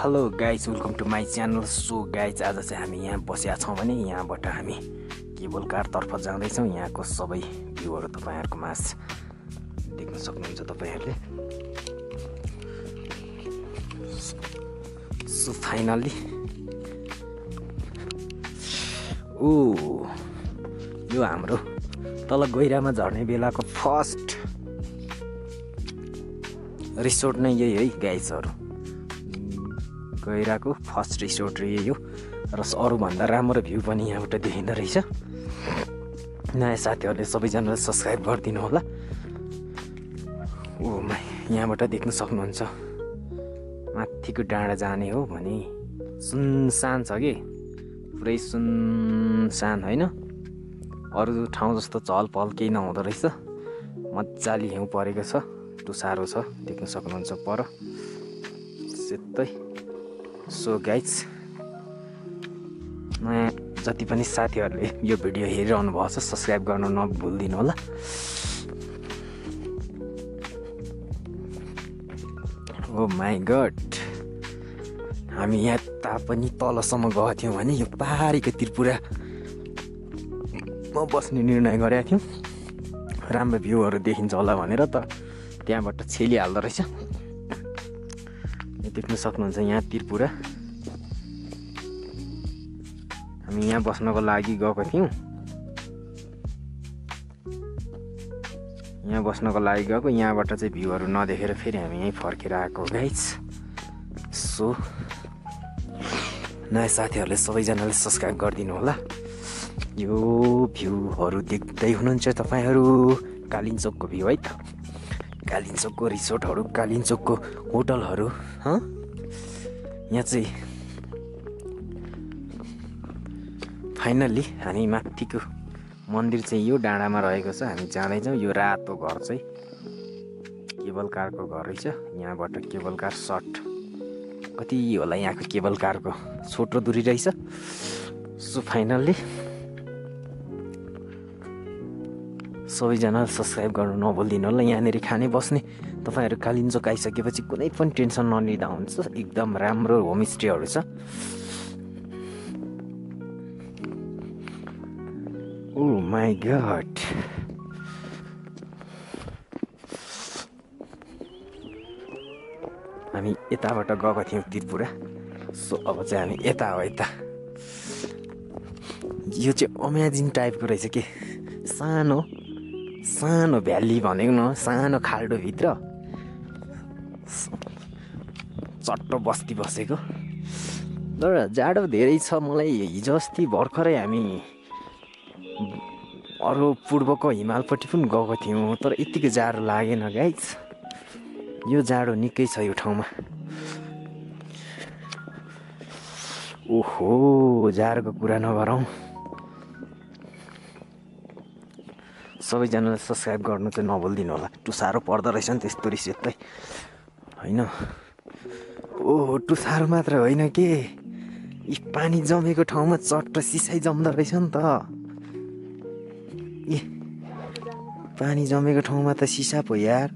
Hello guys, welcome to my channel. So guys, आज चाहिँ हामी यहाँ बसेका छौँ भने यहाँबाट हामी केबल कारतर्फ जाँदैछौँ। यहाँको सबै भ्यूहरू तपाईँहरूको माझ देख्न सक्नुहुन्छ तपाईँहरूले। सो फाइनल्ली यो हाम्रो तल गहिरामा झर्ने बेलाको फर्स्ट रिसोर्ट नै यही है गाइजहरू। गहिराको फर्स्ट रिसोर्ट यही हो र अरूभन्दा राम्रो भ्यू पनि यहाँबाट देखिँदो रहेछ। नयाँ साथीहरूले सबैजनाले सब्सक्राइब गरिदिनु होला। यहाँबाट देख्न सक्नुहुन्छ माथिको डाँडा जाने हो भने सुनसान छ कि, पुरै सुनसान होइन। अरू ठाउँ जस्तो चहल पहल केही नहुँदो रहेछ। मजाले हिउँ परेको छ, टुसारो छ, देख्न सक्नुहुन्छ पर सेतै। सो गाइज, नयाँ जति पनि साथीहरूले यो भिडियो हेरिरहनु भएको छ सब्सक्राइब गर्न नभुलिदिनु होला। ओ माई गड, हामी यहाँ पनि तलसम्म गएको थियौँ भने यो पहाडीको त्रिपुरामा बस्ने निर्णय गरेका थियौँ। राम्रो भ्यूहरू देखिन्छ होला भनेर त त्यहाँबाट छेलिहाल्दो रहेछ। देख्न सक्नुहुन्छ यहाँ त्रिपुरा। हामी यहाँ बस्नको लागि गएको थियौँ। यहाँबाट चाहिँ भ्यूहरू नदेखेर फेरि हामी यहीँ फर्केर आएको गाइज। सो नयाँ साथीहरूले सबैजनाले सब्सक्राइब गरिदिनु होला। यो भ्यूहरू देख्दै हुनुहुन्छ तपाईँहरू। कालिम्पोङको भ्यू है त, कालिम्पोङको रिसोर्टहरू, कालिम्पोङको होटलहरू। यहाँ चाहिँ फाइनल्ली हामी माथिको मन्दिर चाहिँ यो डाँडामा रहेको छ। हामी जाँदैछौँ। यो रातो घर चाहिँ केबल कारको घर रहेछ। यहाँबाट केबल कार सर्ट कति होला, यहाँको केबल कारको छोटो दूरी रहेछ। सो फाइनल्ली सबैजना सब्सक्राइब गर्नु नभुलिदिनु होला। यहाँनिर खाने बस्ने तपाईँहरू कालिम्पोङ आइसकेपछि कुनै पनि टेन्सन नलिँदा हुन्छ। एकदम राम्रो होमस्टेहरू छ। ओ माई गड, हामी यताबाट गएको थियौँ त्रिपुरा। सो अब चाहिँ हामी यता हो। यता यो चाहिँ अमेजिङ टाइपको रहेछ के, सानो सानो भ्याली भनेको न, सानो खाल्डोभित्र चट्टो बस्ती बसेको। तर जाडो धेरै छ। मलाई हिजो अस्ति भर्खरै हामी अरू पूर्वको हिमालपट्टि पनि गएको थियौँ, तर यत्तिको जाडो लागेन गाइज। यो जाडो निकै छ यो ठाउँमा। ओहो, जाडोको कुरा नगरौँ। सबैजनाले सब्सक्राइब गर्नु चाहिँ नभुलिदिनु होला। टुसारो पर्दो रहेछ नि त्यस्तो रिसेतै होइन। ओहो, टुसारो मात्र होइन के, यी पानी जमेको ठाउँमा चट्ट सिसाइ जम्दो रहेछ नि त। ए, पानी जमेको ठाउँमा त सिसा पो यार।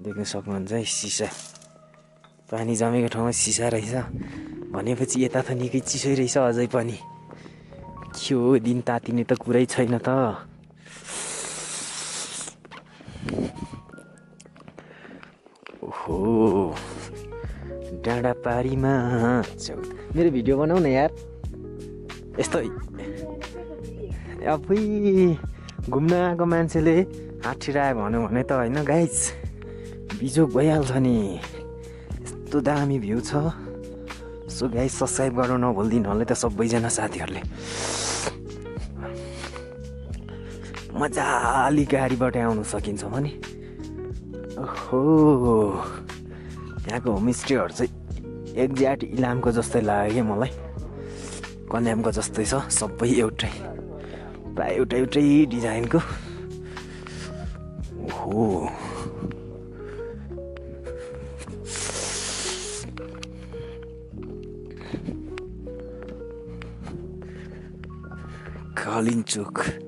देख्न सक्नुहुन्छ है, सिसा। पानी जमेको ठाउँमा सिसा रहेछ भनेपछि यता त निकै चिसै रहेछ अझै पनि। के हो, दिन तातिने त कुरै छैन त। ओहो, डाँडा पारीमा मेरो भिडियो बनाऊ न यार। यस्तो अब घुम्न आएको मान्छेले हाँठिरहेको भन्यो भने त होइन गाइज, बिजोग भइहाल्छ नि। यस्तो दामी भ्यू छ। सो गाइज, सब्सक्राइब गर्नु नभुलिदिनु होला त सबैजना साथीहरूले। मजाले गाडीबाट आउनु सकिन्छ भने। ओहो, यहाँको होमस्टेहरू चाहिँ एक्ज्याक्ट इलामको जस्तै लाग्यो क्या मलाई। कन्यामको जस्तै छ, सबै एउटै, प्रायः एउटै डिजाइनको। ओहो, कालिम्पोङ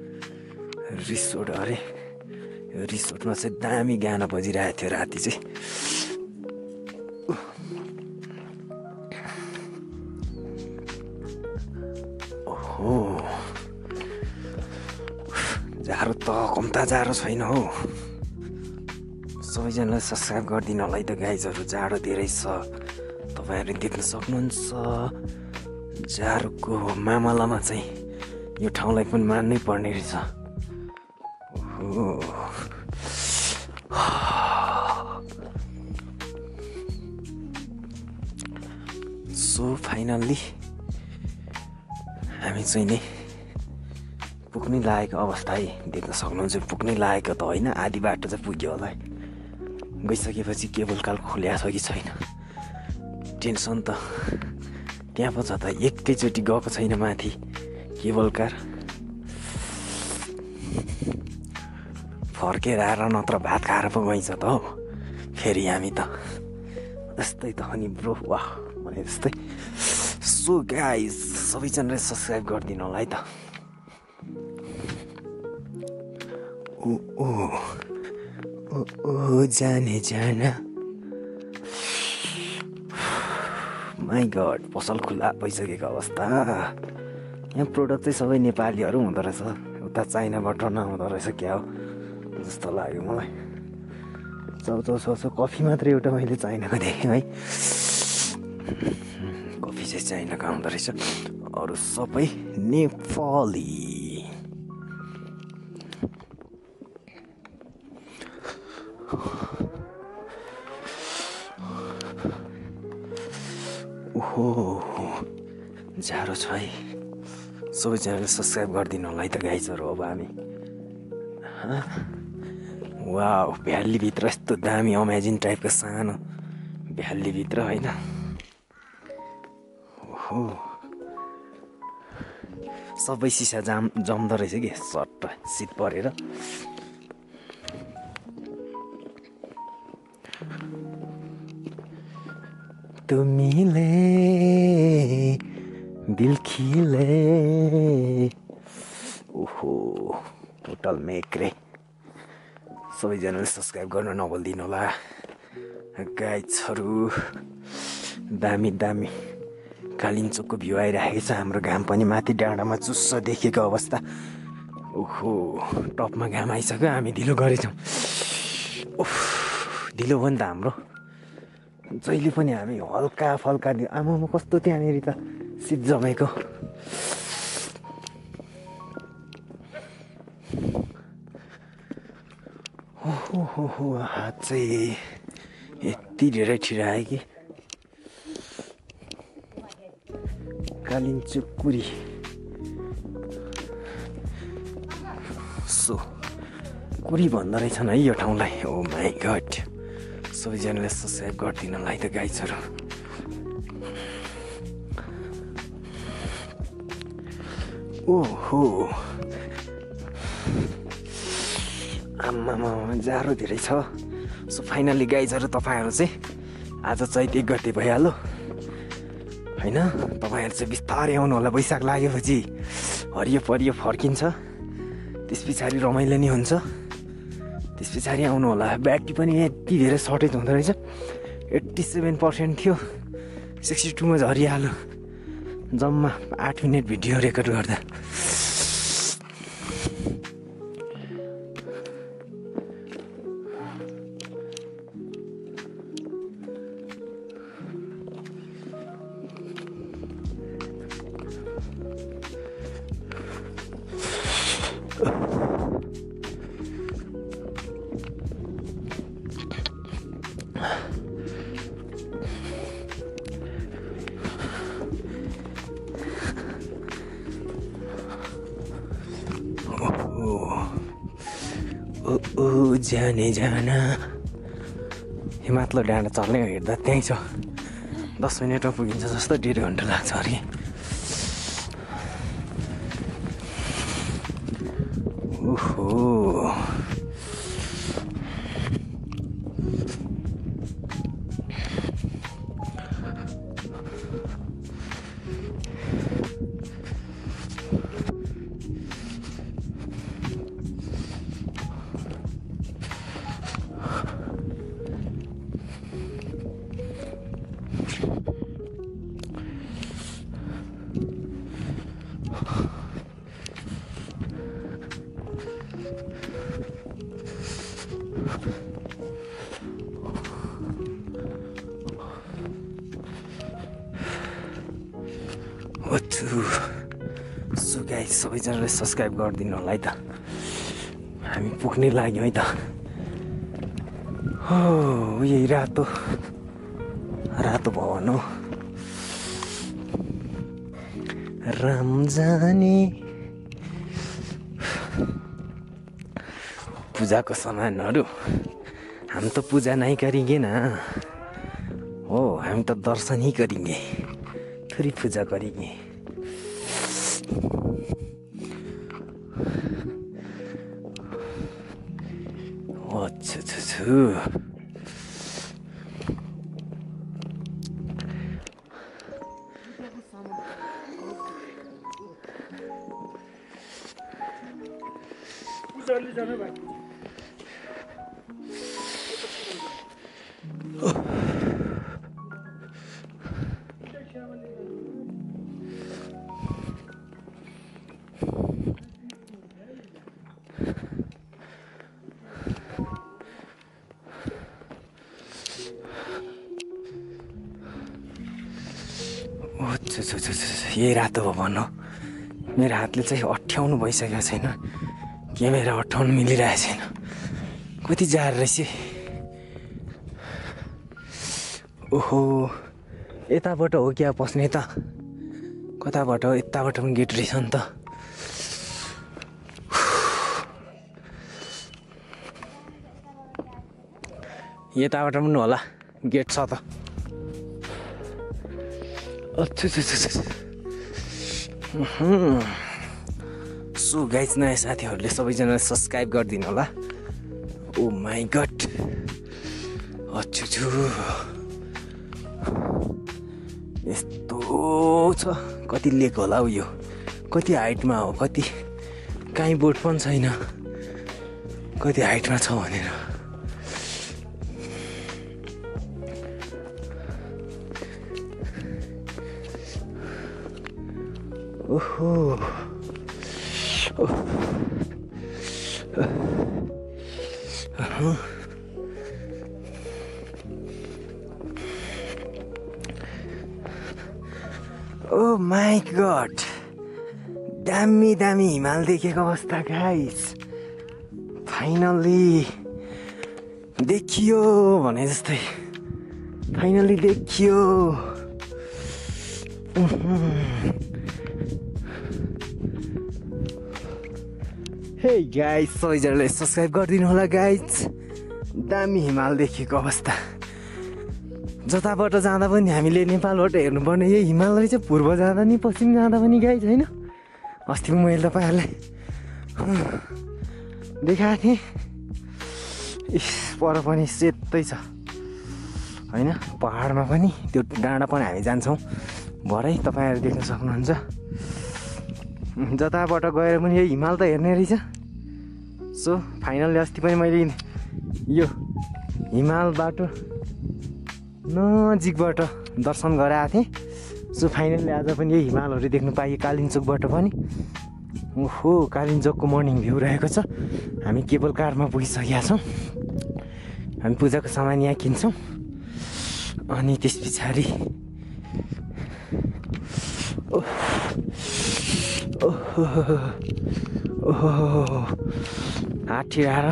रिसोर्ट अरे। यो रिसोर्टमा चाहिँ दामी गाना बजिरहेको थियो राति चाहिँ। जाडो त कम्ता जाडो छैन हो। सबैजनालाई सब्सक्राइब गरिदिनु होला है त गाइजहरू। जाडो धेरै छ, तपाईँहरूले देख्न सक्नुहुन्छ। जाडोको मामलामा चाहिँ यो ठाउँलाई पनि मान्नै पर्ने रहेछ। सो फाइनल्ली हामी चाहिँ नि पुग्नै लागेको अवस्था है, देख्न सक्नुहुन्छ। पुग्नै लागेको त होइन, आधी बाटो चाहिँ पुग्यो होला है। गइसकेपछि केबल कार खुल्या छ कि छैन टेन्सन त त्यहाँ पो छ त। एकैचोटि गएको छैन माथि केबल कार, फर्केर आएर नत्र भात खाएर पो गइन्छ त हो फेरि हामी त। जस्तै त अनि ब्रो, वाह भने जस्तै। सो गाइज सबैजनाले सब्सक्राइब गरिदिनु होला है त। ओ जाने जाना, माई गड पसल खुल्ला भइसकेको अवस्था। यहाँ प्रोडक्ट चाहिँ सबै नेपालीहरू हुँदो रहेछ, उता चाइनाबाट नहुँदो रहेछ क्या हो जस्तो लाग्यो मलाई। कफी मात्रै एउटा मैले चाइनाको देखेँ है। कफी चाहिँ चाइनाको आउँदो रहेछ, अरू सबै नेपाली। ओहो जाडो छ है। सबैजनाले सब्सक्राइब गरिदिनु होला है त गाइजहरू। अब हामी वाउ भ्यालीभित्र यस्तो दामी अमेजिङ टाइपको सानो भ्यालीभित्र होइन। ओहो सबै सिसा जम्दो रहेछ कि सट्ट शीत परेर। तुमीले दिल खिले, ओहो टोटल मेक्रे। सबैजनाले सब्सक्राइब गर्न नभुलिदिनु होला गाइजहरू। दामी दामी कालिम्पोङको भ्यू आइरहेको छ। हाम्रो घाम पनि माथि डाँडामा चुस्स देखेको अवस्था। ओहो टपमा घाम आइसक्यो, हामी ढिलो गरेछौँ। ओह ढिलो भयो नि त हाम्रो। जहिले पनि हामी हल्का फल्का आमामा कस्तो त्यहाँनिर त शीत जमेको। ओहो हात चाहिँ यति धेरै छिरायो कि कालिम्पोङ सो कुरी भन्दो रहेछन् है यो ठाउँलाई। ओ माई गड सबैजनाले सब्सक्राइब गरिदिनु होला है त गाइजहरू। ओहो आम्मामा जाडो धेरै छ। सो फाइनल्ली गाइजहरू तपाईँहरू चाहिँ आज चैत 1 गते भइहाल्यो होइन। तपाईँहरू चाहिँ बिस्तारै आउनु होला। वैशाख लागेपछि हरियो परियो फर्किन्छ, त्यस पछाडि रमाइलो नि हुन्छ। त्यस पछाडि आउनु होला। ब्याट्री पनि यति धेरै सर्टेज हुँदो रहेछ। 87% थियो, 62 मा झरिहाल्यो जम्मा 8 मिनट भिडियो रेकर्ड गर्दा। ओ जाने जाना, यो माथिल्लो डाँडा चल्ने हेर्दा त्यहीँ छ। 10 मिनटमा पुगिन्छ जस्तो, 1.5 घन्टा लाग्छ अरे। ओहो ओछु सो गाइस सबैजनाले सब्स्क्राइब गरिदिनु होला है त हामी पुग्ने लाग्यो है त हो यही रातो भवन हो राम जाने पूजाको सामानहरू हम तो पूजा नहीं करेंगे ना हो हम तो दर्शन ही करेंगे थोड़ी पूजा करेंगे अच्छा यही रातो भवन हो मेरो हातले चाहिँ अठ्याउनु भइसकेको छैन क्यामेरा अठाउनु मिलिरहेको छैन कति जार रहेछ ओहो यताबाट हो क्या पस्ने त कताबाट हो यताबाट पनि गेट रहेछ नि त यताबाट पनि होला गेट छ त सो गाइस नयाँ साथीहरूले सबैजनाले सब्स्क्राइब गरिदिनु होला ओ माई गड अच्छु यस्तो छ कति लेक होला हौ यो कति हाइटमा हो कति काहीँ बोर्ड पनि छैन कति हाइटमा छ भनेर ओहो ओ माई गॉड दामी दामी हिमाल देखेको अवस्था गाइस फाइनली देखियो भने जस्तै फाइनली देखियो हे गाइस सबैजनाले सब्स्क्राइब गरिदिनु होला गाइस दामी हिमाल देखेको अवस्था जताबाट जाँदा पनि हामीले नेपालबाट हेर्नुपर्ने यही हिमाल रहेछ पूर्व जाँदा नि पश्चिम जाँदा पनि गाइस होइन अस्ति मैले तपाईँहरूलाई देखाएको थिएँ पर पनि सेतै छ होइन पहाडमा पनि त्यो डाँडा पनि हामी जान्छौँ भरै तपाईँहरू देख्न सक्नुहुन्छ जताबाट गएर पनि यही हिमाल त हेर्ने रहेछ सो फाइनली अस्ति पनि मैले यो हिमाल बाटो नजिकबाट दर्शन गराएको थिएँ सो फाइनली आज पनि यही हिमालहरू देख्नु पाएँ कालिम्पोङबाट पनि ओहो कालिम्पोङको मर्निङ भ्यू रहेको छ हामी केबल कारमा पुगिसकेका छौँ हामी पूजाको सामान यहाँ किन्छौँ अनि त्यस पछाडि ओहो हात ठिराएर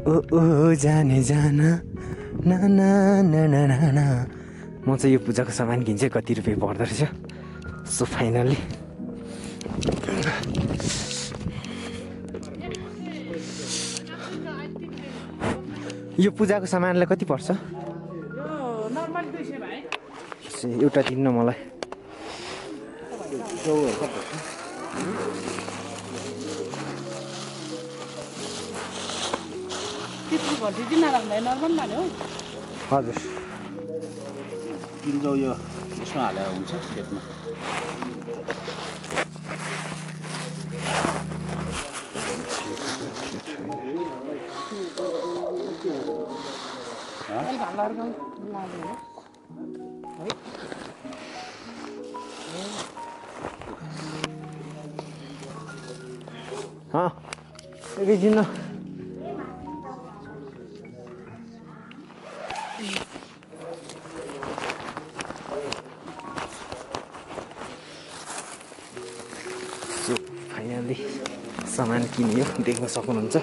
ओ जाने जाना ना ना ना ना ना ना म चाहिँ यो पूजाको सामान किन्छेँ कति रुपियाँ पर्दो रहेछ सो फाइनली यो पूजाको सामानलाई कति पर्छ एउटा दिन्न मलाई हजुर किन्छौ यो यसमा हालेर हुन्छ खेतमा एकैछिन देखिने हो देख्न सक्नुहुन्छ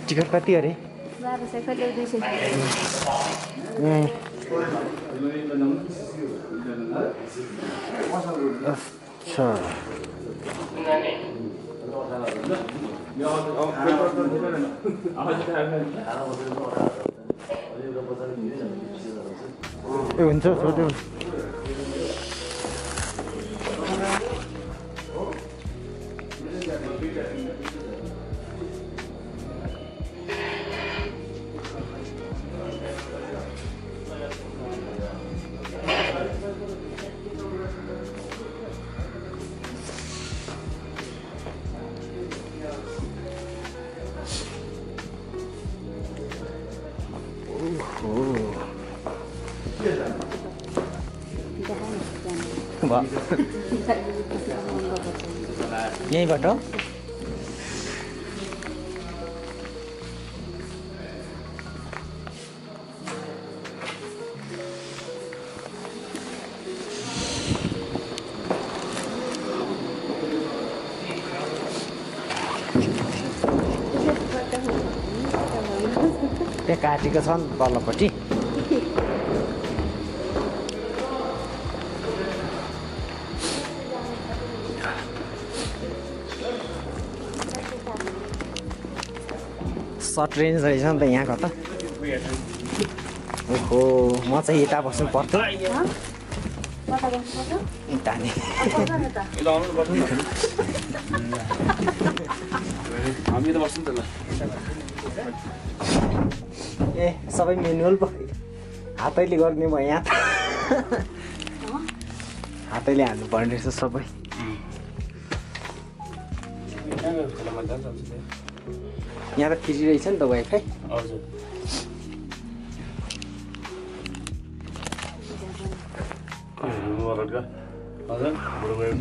टिकट कति अरे 1200 कहिले 200 अच्छा ए हुन्छ छोड्यो यहीँबाट त्यहाँ काटेको छ नि तल्लोपट्टि सर्ट रेन्ज रहेछ नि त यहाँको त ओहो म चाहिँ यता बस्नु पर्थ्यो ताने ए सबै मेनुअल पो हातैले गर्ने भयो यहाँ त हातैले हाल्नु पर्ने रहेछ सबै यहाँ त फ्री रहेछ नि त वाइफाई हजुर हजुर बुढो गयो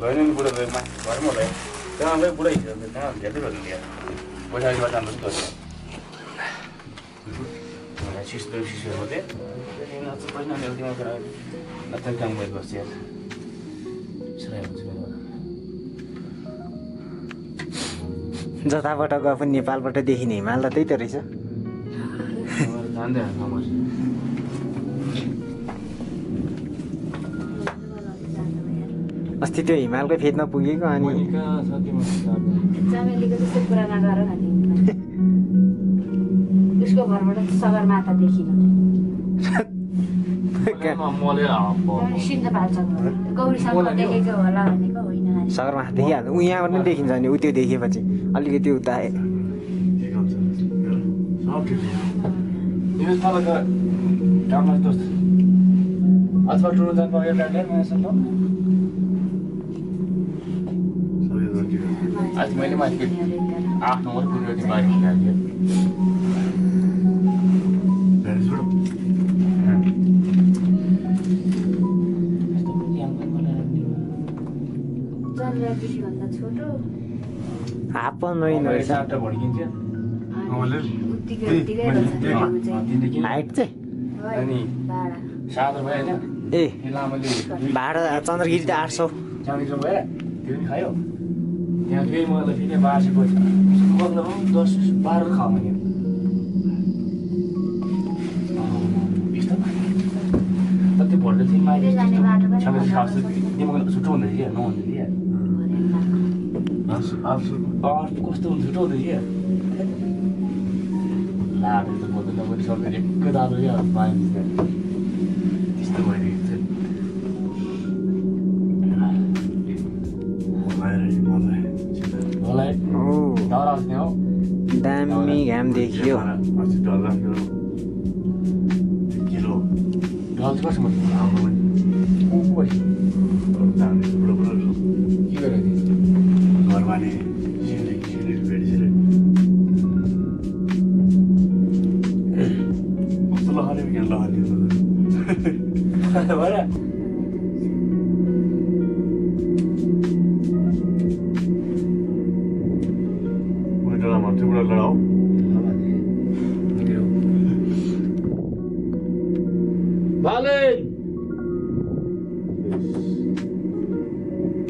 गएन नि बुढो गयो घरमा होला त्यहाँ गयो बुढै त्यहाँ धेरै गर्नु दिएर पैसा जानु गर्छ सिस्टो सिस्टो थिएँ पैसा ल्याउँथ्यो तर नत्र काम गरेर बस्छ यार सबै हुन्छ जताबाट गए पनि नेपालबाट देखिने हिमाल त त्यही त रहेछ अस्ति त्यो हिमालकै फेदमा पुगेको अनि उसको घरबाट सगरमाथा देखिनु गौरीसँग देखेको होला भनेको होइन सगरमाथा देखिहाल्छ ऊ यहाँबाट पनि देखिन्छ नि ऊ त्यो देखेपछि अलिकति उता आज मैले माथि 8 नम्बर पुगेको बारी निकाल्यो हापन होइन हाइट चाहिँ ए भाडा चन्द्रगिरी त 800 त्यो नि खायो त्यहाँ फेरि मलाई फेरि बार्सेको मतलब 10-12 खाऊ भने यस्तो तर त्यो भोल्टेज चाहिँ माथि खास तिमीको छुट्टो हुँदै थियो नहुँदै थियो कस्तो हुन्छ छुट्टो हुँदै थियो लाडे त बोल्दै नबोली सक्दैन एक दादो क्या पाइन्छ त्यस्तो भइरहेको थियो दामी घाम देखियो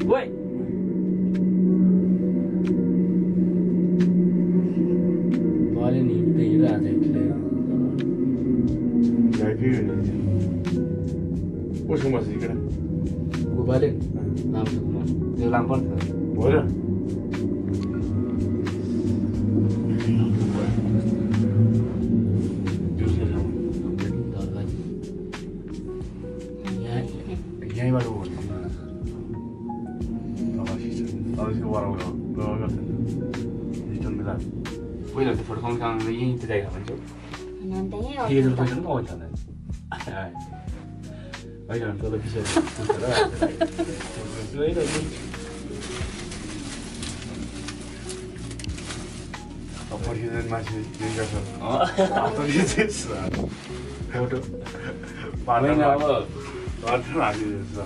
ओइ अहिले नि हिँड्दै आज कोसँग बस्छ केटा गोपाले लामो त्यो लामो पर्छ हो र यहीँबाट हो पहिला त्यो फोटो कम यहीँ त्यो जाइखा भन्छ पैसा पनि आउँछ होइन तल विषय मान्छे केही गर्छ फोटो पार्दैन अब हालिदिन्छ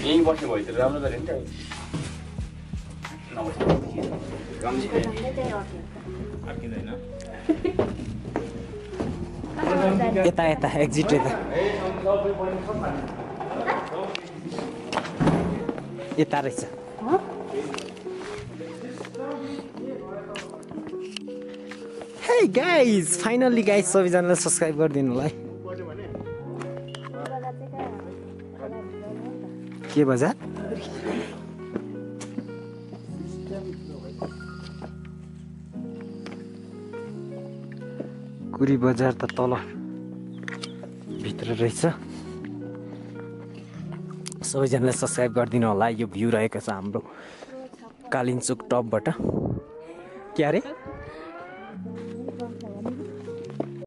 यहीँ बस्ने भयो त राम्रो गऱ्यो नि त यता यता एक्जिट यता यता रहेछ हे गाइज फाइनल्ली गाइज सबैजनालाई सब्सक्राइब गरिदिनु होला है के बजार कुरी बजार त तल भित्र रहेछ सबैजनालाई सब्सक्राइब गरिदिनु होला यो भ्यू रहेको छ हाम्रो कालिन्चोक टपबाट के अरे